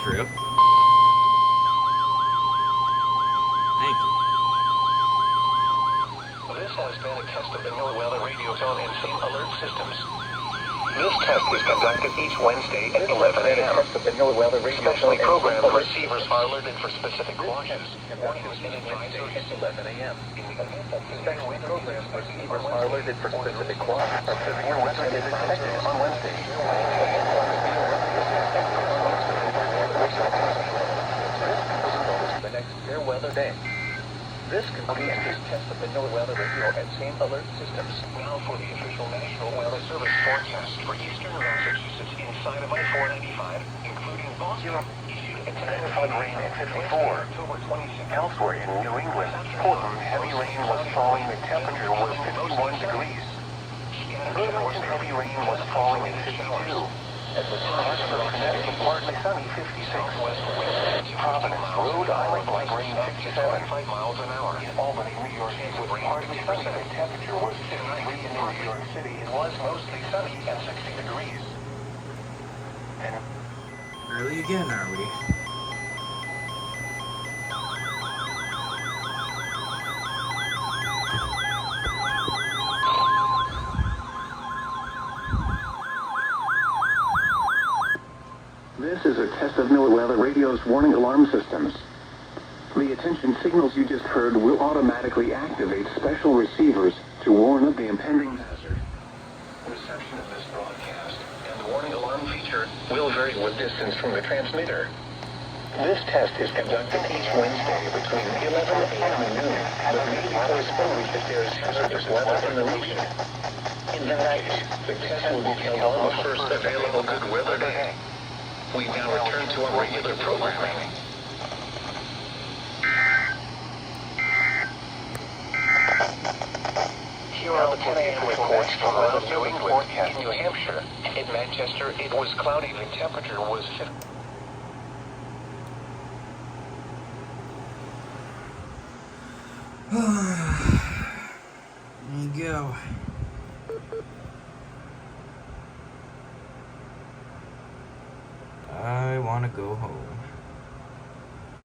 through. Thank you. This has been a test of the NOAA radio tone and scene alert systems. This test is conducted each Wednesday at 11 a.m. Specially programmed receivers are alerted for specific watches. Warnings and advisories at 11 a.m. Specially programmed receivers are alerted for specific watches. Severe weather is expected on Wednesday. The next fair weather day. This concludes this test of the NOAA radio and scene alert systems. Now for the official National Weather Service forecast for eastern Massachusetts inside of I-495, including Boston, issued at 10 o'clock rain at 54. October 26th. Elsewhere in New England, Portland, heavy rain was falling. The temperature was 51 degrees. Scattered heavy rain was falling at 52. At the Hartford, Connecticut, partly sunny, 56. Providence, Rhode Island, light rain, 57. 5 miles an hour. In Albany, New York, it was partly sunny. The temperature was 53 in New York City. It was mostly sunny and 60 degrees. And Early again, are we? This is a test of NOAA radio's warning alarm systems. The attention signals you just heard will automatically activate special receivers to warn of the impending hazard. Reception of this broadcast and the warning alarm feature will vary with distance from the transmitter. This test is conducted each Wednesday between 11 a.m. and noon, but may correspond if there is hazardous weather in the region. In that case, the test will be held on the first available good weather day. We now return to our regular programming. Here are the 10 a.m. reports from weather New England. In New Hampshire, in Manchester, it was cloudy. The temperature was 50. There you go. I want to go home.